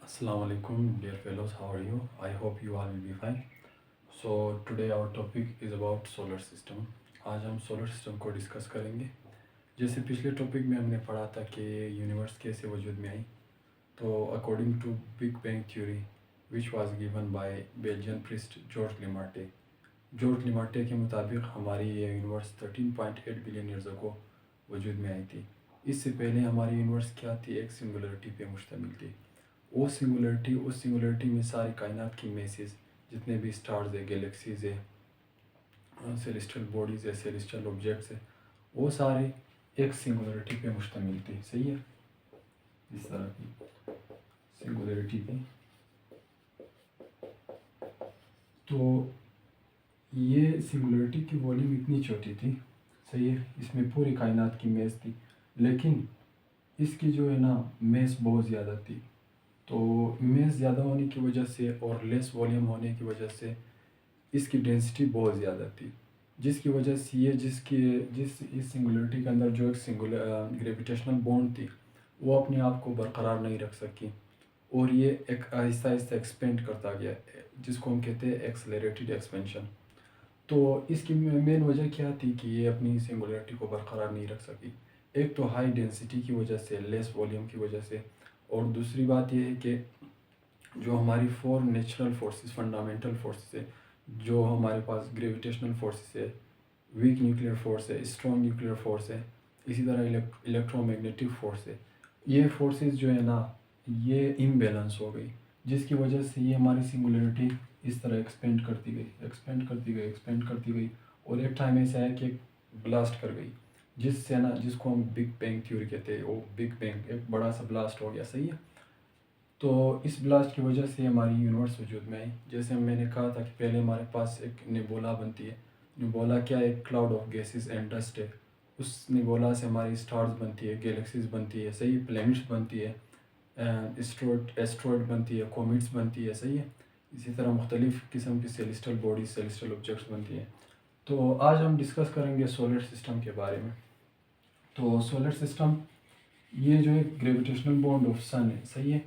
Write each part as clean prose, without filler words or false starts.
Assalamu alaikum, dear fellows. How are you? I hope you all will be fine. So today our topic is about solar system. आज हम solar system को discuss करेंगे। जैसे पिछले topic में हमने पढ़ा था कि यूनिवर्स कैसे वजूद में आई, तो according to big bang theory which was given by Belgian priest George Lemaitre के मुताबिक हमारी ये यूनिवर्स 13.8 बिलियन ईयर्स अगो वजूद में आई थी। इससे पहले हमारी यूनिवर्स क्या थी, एक सिंगुलरिटी पे मुश्तमिल थी। उस सिंगुलरिटी में सारी कायनात की मेसेज, जितने भी स्टार्स है, गैलेक्सीज है, सेलेस्टियल बॉडीज़ है, सेलेस्टियल ऑब्जेक्ट्स है, वो सारे एक सिंगुलरिटी पे मुश्तमिल थी। सही है, इस तरह की सिंगुलरिटी पे। तो ये सिंगुलरिटी की वॉल्यूम इतनी छोटी थी, सही है, इसमें पूरी कायनात की मेस थी, लेकिन इसकी जो है ना मेस बहुत ज़्यादा थी। तो मेस ज़्यादा होने की वजह से और लेस वॉल्यूम होने की वजह से इसकी डेंसिटी बहुत ज़्यादा थी, जिसकी वजह से ये जिस इस सिंगुलरिटी के अंदर जो एक ग्रेविटेशनल बॉन्ड थी वो अपने आप को बरकरार नहीं रख सकी, और ये एक आहिस्ता आहिस्ता एक्सपेंड करता गया, जिसको हम कहते हैं एक्सेलरेटेड एक्सपेंशन। तो इसकी मेन वजह क्या थी कि ये अपनी सिंगुलरिटी को बरकरार नहीं रख सकी। एक तो हाई डेंसिटी की वजह से, लेस वॉल्यूम की वजह से, और दूसरी बात यह है कि जो हमारी four natural forces, fundamental forces है, जो हमारे पास ग्रेविटेशनल फोर्सेस है, वीक न्यूक्लियर फोर्स है, स्ट्रॉन्ग न्यूक्लियर फोर्स है, इसी तरह इलेक्ट्रोमैग्नेटिक फोर्स है, ये फोर्सेस जो है ना ये इम्बेलेंस हो गई, जिसकी वजह से ये हमारी सिंगुलरिटी इस तरह एक्सपेंड करती गई, और एक टाइम ऐसा है कि ब्लास्ट कर गई, जिससे ना, जिसको हम बिग बैंग थ्योरी कहते हैं, वो बिग बैंग एक बड़ा सा ब्लास्ट हो गया। सही है, तो इस ब्लास्ट की वजह से हमारी यूनिवर्स वजूद में आई। जैसे मैंने कहा था कि पहले हमारे पास एक निबोला बनती है। निबोला क्या है? एक cloud of gases and dust है। उस निबोला से हमारी स्टार्स बनती है, गैलेक्सीज बनती है, सही, प्लैनेट्स बनती है, एस्ट्रॉयड बनती है, कॉमेट्स बनती है, सही है। इसी तरह मुख्तलिफ़ किस्म की सेलेस्टियल बॉडीज, सेलेस्टियल ऑब्जेक्ट्स बनती हैं। तो आज हम डिस्कस करेंगे सोलर सिस्टम के बारे में। तो सोलर सिस्टम ये जो है ग्रेविटेशनल बॉन्ड ऑफ सन है, सही है,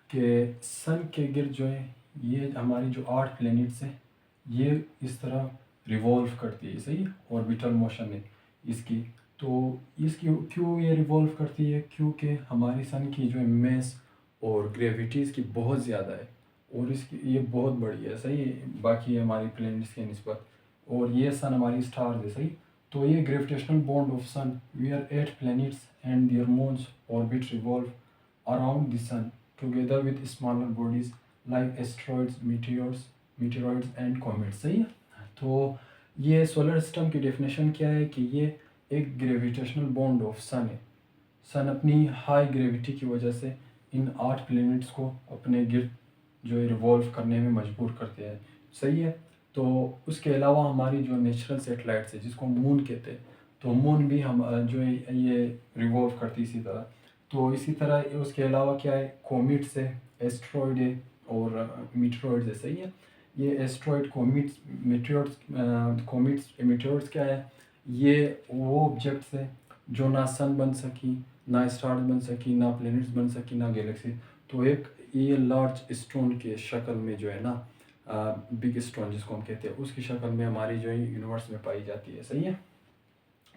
कि सन के गिर्द जो है ये हमारी जो 8 प्लैनेट्स हैं ये इस तरह रिवॉल्व करती है, सही, ऑर्बिटल मोशन है इसकी। तो इसकी क्यों ये रिवॉल्व करती है? क्योंकि हमारी सन की जो है मेस और ग्रेविटी इसकी बहुत ज़्यादा है, और इसकी ये बहुत बड़ी है, सही है, बाकी हमारी प्लैनेट्स के निस्बत। और ये सन हमारी स्टार्स है, सही। तो ये gravitational bond of sun, we are 8 planets and their moons orbit revolve around the sun together with smaller bodies like asteroids, meteoroids and comets। सही है। तो ये सोलर सिस्टम की डेफिनेशन क्या है कि ये एक ग्रेविटेशनल बॉन्ड ऑफ सन है। सन अपनी हाई ग्रेविटी की वजह से इन 8 प्लैनेट्स को अपने गिर्द जो है रिवॉल्व करने में मजबूर करते हैं, सही है। तो उसके अलावा हमारी जो नेचुरल सेटेलाइट्स है, जिसको मून कहते हैं, तो मून भी हम जो है ये रिवॉल्व करती है इसी तरह। तो इसी तरह उसके अलावा क्या है? कोमिट्स है, एस्ट्रॉयड है, और मीटेरॉइड्स है, सही है। ये एस्ट्रॉयड, कोमिट्स मीटेरॉइड्स क्या है? ये वो ऑब्जेक्ट्स है जो ना सन बन सकी, ना स्टार बन सकी, ना प्लैनेट्स बन सकी, ना गैलेक्सी। तो एक ये लार्ज स्टोन के शक्ल में जो है ना, बिग स्टोन जिसको हम कहते हैं, उसकी शक्ल में हमारी जो है यूनिवर्स में पाई जाती है, सही है।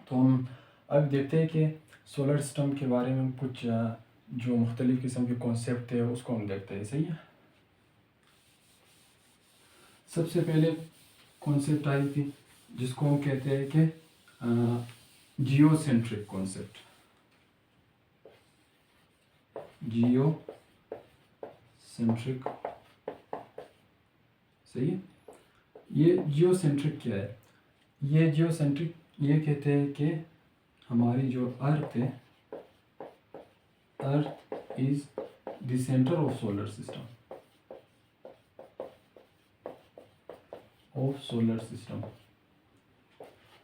तो हम अब देखते हैं कि सोलर सिस्टम के बारे में कुछ जो मुख्तलिफ़ किस्म के कॉन्सेप्ट है उसको हम देखते हैं, सही है। सबसे पहले कॉन्सेप्ट आई थी जिसको हम कहते हैं कि जियोसेंट्रिक कॉन्सेप्ट। जियोसेंट्रिक, सही है। ये जियोसेंट्रिक क्या है? ये जियोसेंट्रिक ये कहते हैं कि हमारी जो अर्थ है, earth is the centre of solar system,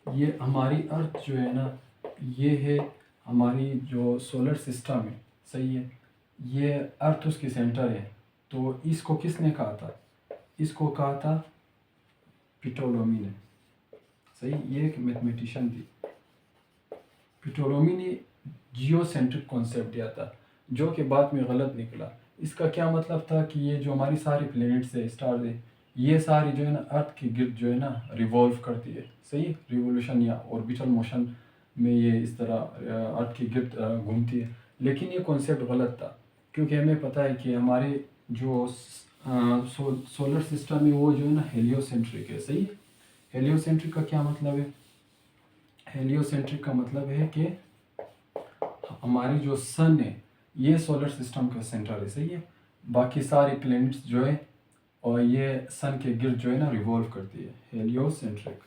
ये हमारी अर्थ जो है ना, ये है हमारी जो सोलर सिस्टम है, सही है, ये अर्थ उसकी सेंटर है। तो इसको किसने कहा था? इसको कहा था पिटोलोमी ने, सही। ये एक मैथमेटिशियन थी, पिटोलोमी ने जियोसेंट्रिक कॉन्सेप्ट दिया था, जो कि बाद में गलत निकला, इसका क्या मतलब था कि ये जो हमारी सारी प्लैनेट्स है, स्टार्स है, ये सारी जो है ना अर्थ के गिर्द जो है ना रिवॉल्व करती है, सही है, रिवोल्यूशन या ऑर्बिटल मोशन में ये इस तरह अर्थ के गिर्द घूमती है। लेकिन ये कॉन्सेप्ट गलत था, क्योंकि हमें पता है कि हमारे जो सोलर सिस्टम है वो जो है ना हेलियोसेंट्रिक है, सही है। हेलियोसेंट्रिक का क्या मतलब है? हेलियोसेंट्रिक का मतलब है कि हमारी जो सन है ये सोलर सिस्टम का सेंटर है, सही है। बाकी सारे प्लैनेट्स जो है और ये सन के गिर्द जो है ना रिवॉल्व करती है। हेलियोसेंट्रिक,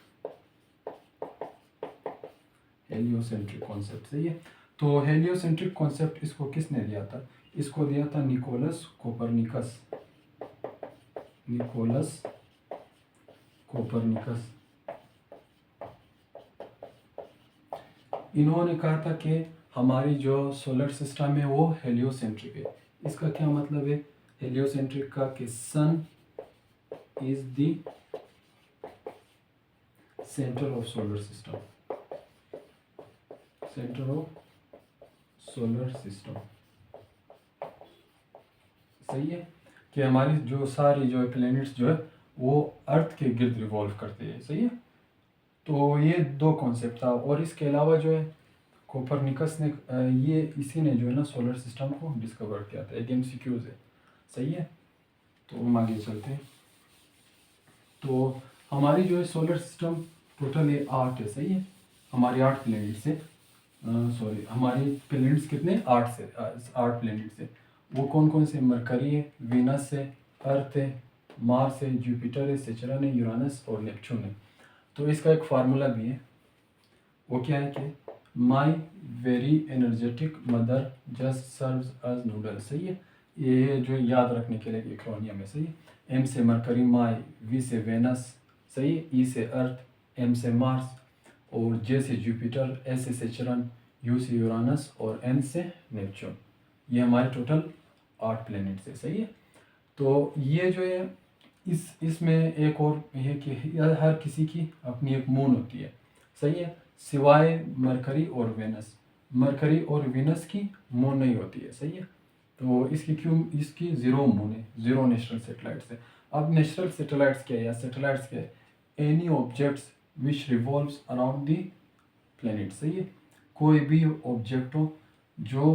हेलियोसेंट्रिक कॉन्सेप्ट, सही है। तो हेलियोसेंट्रिक कॉन्सेप्ट इसको किसने दिया था? इसको दिया था निकोलस कोपरनिकस। Nicholas Copernicus. इन्होंने कहा था कि हमारी जो सोलर सिस्टम है वो हेलियोसेंट्रिक है। इसका क्या मतलब है हेलियोसेंट्रिक का? कि sun is the centre of solar system, centre of solar system, सही है। कि हमारी जो सारी जो प्लैनेट्स जो है वो अर्थ के गिर्द रिवॉल्व करते हैं, सही है। तो ये दो कॉन्सेप्ट था। और इसके अलावा जो है कोपरनिकस ने ये इसी ने जो है ना सोलर सिस्टम को डिस्कवर किया था। एक एमसीक्यूज है, सही है। तो हम आगे चलते हैं। तो हमारी जो है सोलर सिस्टम टोटल है 8 है, सही है। हमारी 8 प्लैनेट्स है, सॉरी हमारी प्लैनेट्स कितने? 8 से 8 प्लैनेट्स है। वो कौन कौन से? मरकरी है, वीनस है, अर्थ है, मार्स है, जुपिटर है, सेचरन है, यूरानस और नेपच्यून है। तो इसका एक फार्मूला भी है, वो क्या है कि my very energetic mother just serves as noodle, सही है। ये जो याद रखने के लिए एक्रोनियम है, सही है। एम से मरकरी माई, वी से वेनस, सही है, ई से अर्थ, एम से मार्स और जे से जुपिटर, एस से सेचरन, यू से यूरानस और एन से नेपच्यून। ये हमारे टोटल 8 प्लैनेट्स है, सही है। तो ये जो है इसमें एक और है कि हर किसी की अपनी एक मून होती है, सही है, सिवाय मरकरी और वेनस। मरकरी और वीनस की मून नहीं होती है, सही है। तो इसकी क्यों? इसकी जीरो मून है, जीरो नेचुरल सैटेलाइट्स है। अब नेचुरल सैटेलाइट्स क्या है या सैटेलाइट्स क्या है? Any objects which revolves around the planet, सही है। कोई भी ऑब्जेक्ट हो जो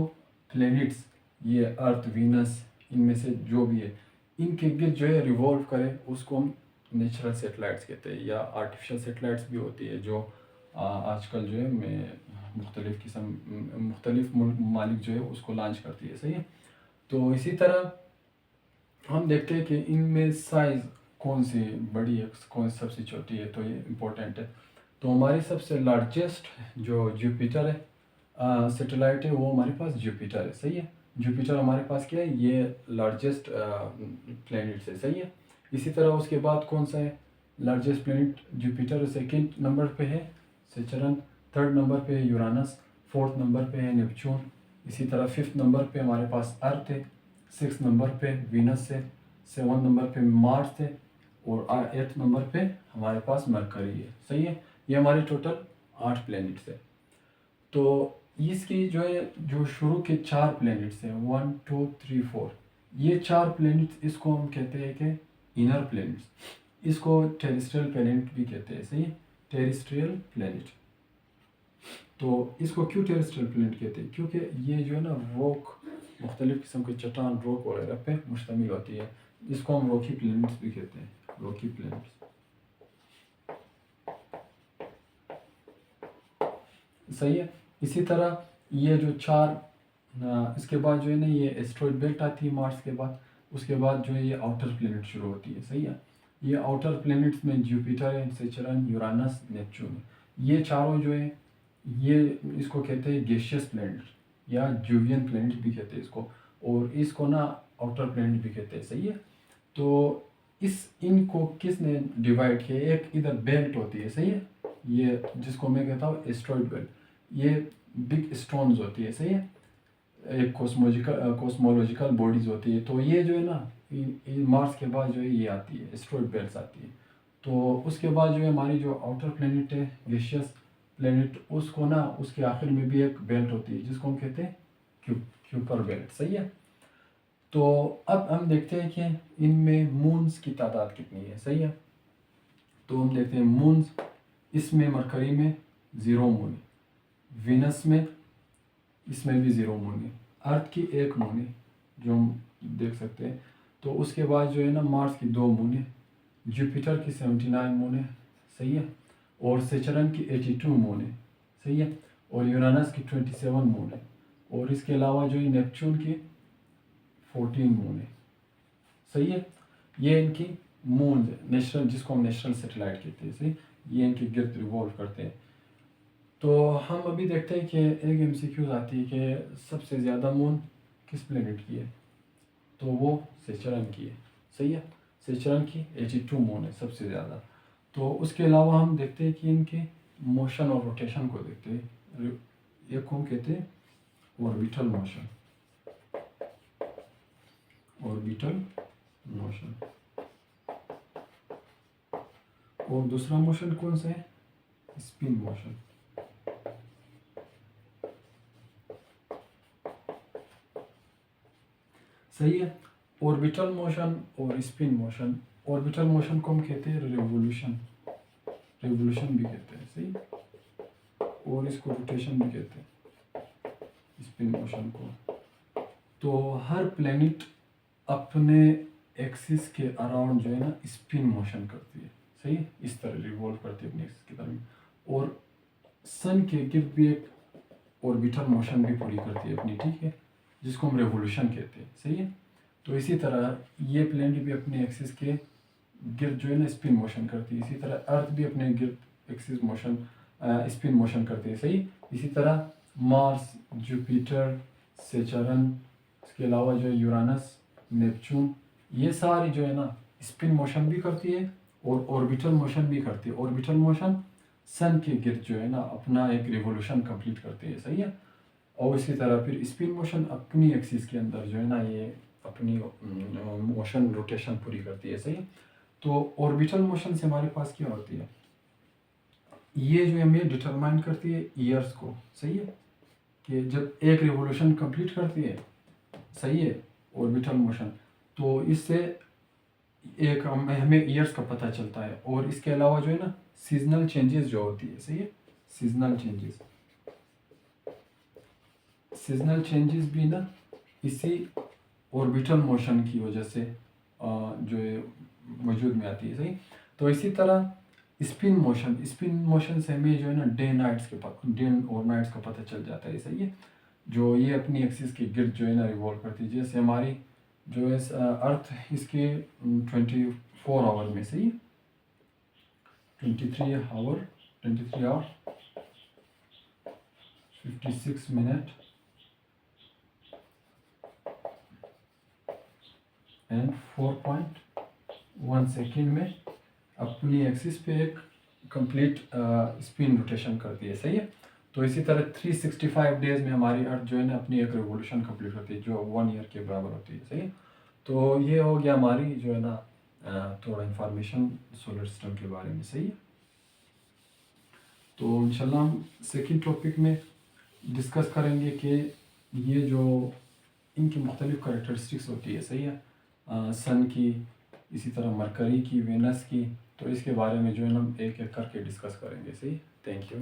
प्लैनेट्स, ये अर्थ, वीनस, इनमें से जो भी है, इनके गिर्द जो है रिवॉल्व करे, उसको हम नेचुरल सैटेलाइट्स कहते हैं। या आर्टिफिशियल सैटेलाइट्स भी होती है जो आजकल जो है मैं मुख्तलिफ़ किस्म मुख्तलिफ मालिक जो है उसको लॉन्च करती है, सही है। तो इसी तरह हम देखते हैं कि इनमें साइज़ कौन सी बड़ी है, कौन सी सबसे छोटी है, तो ये इम्पोर्टेंट है। तो हमारी सबसे लार्जेस्ट जो जुपिटर है सैटेलाइट है, वो हमारे पास जुपिटर है, सही है। जुपिटर हमारे पास क्या है? ये लार्जेस्ट प्लैनेट है, सही है। इसी तरह उसके बाद कौन सा है largest planet? Jupiter second number पे है सेचरन, थर्ड नंबर पे है यूरानस, फोर्थ नंबर पे है नेपच्यून, इसी तरह फिफ्थ नंबर पे हमारे पास अर्थ है, सिक्स नंबर पे वीनस है, सेवन नंबर पे मार्स है और एट्थ नंबर पे हमारे पास मरकरी है, सही है। ये हमारे टोटल 8 प्लैनेट्स है। तो इसकी जो है जो शुरू के 4 प्लैनेट्स हैं 1 2 3 4, ये 4 प्लैनेट्स इसको हम कहते हैं कि इनर प्लैनेट्स। इसको टेरेस्ट्रियल प्लैनेट भी कहते हैं, सही है, टेरेस्ट्रियल प्लैनेट। तो इसको क्यों टेरेस्ट्रियल प्लैनेट कहते हैं? क्योंकि ये जो है ना रॉक, मुख्तलिफ़ किस्म की चट्टान, रॉक वगैरह पे मुश्तमिल होती है। इसको हम रॉकी प्लैनेट्स भी कहते हैं, रॉकी प्लैनेट्स, सही है। इसी तरह ये जो 4 इसके बाद जो है ना ये एस्ट्रॉयड बेल्ट आती है मार्स के बाद। उसके बाद जो है ये आउटर प्लैनेट शुरू होती है, सही है। ये आउटर प्लैनेट्स में जुपिटर है, सेचरन, यूरानस, नेपच्यून है। ये चारों जो है ये इसको कहते हैं गैसियस प्लैनेट या जूवियन प्लैनेट भी कहते हैं इसको, और इसको ना आउटर प्लैनेट भी कहते हैं, सही है। तो इनको किसने डिवाइड किया? एक इधर बेल्ट होती है, सही है, ये जिसको मैं कहता हूँ एस्ट्रॉयड बेल्ट। ये बिग स्टोन्स होती है, सही है, एक कॉस्मोलॉजिकल बॉडीज होती है। तो ये जो है ना मार्स के बाद जो है ये आती है, एस्ट्रॉयड बेल्ट्स आती है। तो उसके बाद जो है हमारी जो आउटर प्लैनेट है गैसियस प्लैनेट, उसको ना उसके आखिर में भी एक बेल्ट होती है जिसको हम कहते हैं क्यूपर बेल्ट, सही है। तो अब हम देखते हैं कि इनमें मून्स की तादाद कितनी है। सही है, तो हम देखते हैं मून्स, इसमें मरकरी में 0 मून है, वीनस में इसमें भी 0 मून है, अर्थ की 1 मून है जो हम देख सकते हैं। तो उसके बाद जो है ना मार्स की 2 मून है, जुपिटर की 79 मून है। सही है, और सेचरन की 82 मून है। सही है, और यूरानस की 27 मून है, और इसके अलावा जो है नेपच्यून की 14 मून है। सही है, ये इनकी मून नेशनल, जिसको हम नेशनल सैटेलाइट कहते हैं। सही, ये इनके गिर्द रिवॉल्व करते हैं। तो हम अभी देखते हैं कि एक एमसीक्यूज आती है कि सबसे ज़्यादा मून किस प्लेनेट की है, तो वो सेचरन की है। सही है, सेचरन की 82 मून है सबसे ज़्यादा। तो उसके अलावा हम देखते हैं कि इनके मोशन और रोटेशन को देखते हैं, ये को हम कहते हैं ऑर्बिटल मोशन, ऑर्बिटल मोशन। और दूसरा मोशन कौन सा है, स्पिन मोशन। सही है, ऑर्बिटल मोशन और स्पिन मोशन। ऑर्बिटल मोशन को हम कहते हैं रिवोल्यूशन, रिवोल्यूशन भी कहते हैं। सही, और इसको रोटेशन भी कहते हैं, स्पिन मोशन को। तो हर प्लेनेट अपने एक्सिस के अराउंड जो है ना स्पिन मोशन करती है। सही, इस तरह रिवॉल्व करती है अपने एक्सिस की तरफ, और सन के गिर्द भी एक ऑर्बिटल मोशन भी पूरी करती है अपनी, ठीक है, जिसको हम रेवोल्यूशन कहते हैं। सही है, तो इसी तरह ये प्लेनेट भी अपने एक्सिस के गिर्द जो है ना स्पिन मोशन करती है। इसी तरह अर्थ भी अपने गिर्द एक्सिस मोशन स्पिन मोशन करती है। सही, इसी तरह मार्स, जुपिटर, सेचरन, इसके अलावा जो है यूरानस, नेपच्यून, ये सारी जो है ना स्पिन मोशन भी करती है और ऑर्बिटल मोशन भी करती है। ऑर्बिटल मोशन सन के गिर्द जो है ना अपना एक रिवोल्यूशन कंप्लीट करती है। सही है, और इसी तरह फिर स्पिन मोशन अपनी एक्सिस के अंदर जो है ना ये अपनी मोशन रोटेशन पूरी करती है। सही है, तो ऑर्बिटल मोशन से हमारे पास क्या होती है, ये जो हमें डिटरमाइन करती है ईयर्स को। सही है, कि जब एक रिवोल्यूशन कंप्लीट करती है, सही है, ऑर्बिटल मोशन, तो इससे एक हमें ईयर्स का पता चलता है। और इसके अलावा जो है ना सीजनल चेंजेस जो होती है। सही है, सीजनल चेंजेस, सीजनल चेंजेस भी ना इसी ऑर्बिटल मोशन की वजह से जो है वजूद में आती है। सही, तो इसी तरह स्पिन मोशन, स्पिन मोशन से हमें जो है ना डे और नाइट्स का पता चल जाता है। सही है, जो ये अपनी एक्सिस के गिर्द जो है ना रिवॉल्व करती है। जैसे हमारी जो है अर्थ इसके 24 आवर में, सही 23 आवर 56 मिनट एंड 4.1 सेकेंड में अपनी एक्सिस पे एक कंप्लीट स्पिन रोटेशन करती है। सही है, तो इसी तरह 365 डेज में हमारी अर्थ जो है ना अपनी एक रिवोल्यूशन कंप्लीट करती है जो 1 ईयर के बराबर होती है। सही है, तो ये हो गया हमारी जो है ना थोड़ा इंफॉर्मेशन सोलर सिस्टम के बारे में। सही है, तो इंशाल्लाह हम सेकंड टॉपिक में डिस्कस करेंगे कि ये जो इनकी मुख्तलिफ करेक्टरिस्टिक्स होती है। सही है, सन की, इसी तरह मरकरी की, वेनस की, तो इसके बारे में जो है ना हम एक एक करके डिस्कस करेंगे। सही, थैंक यू।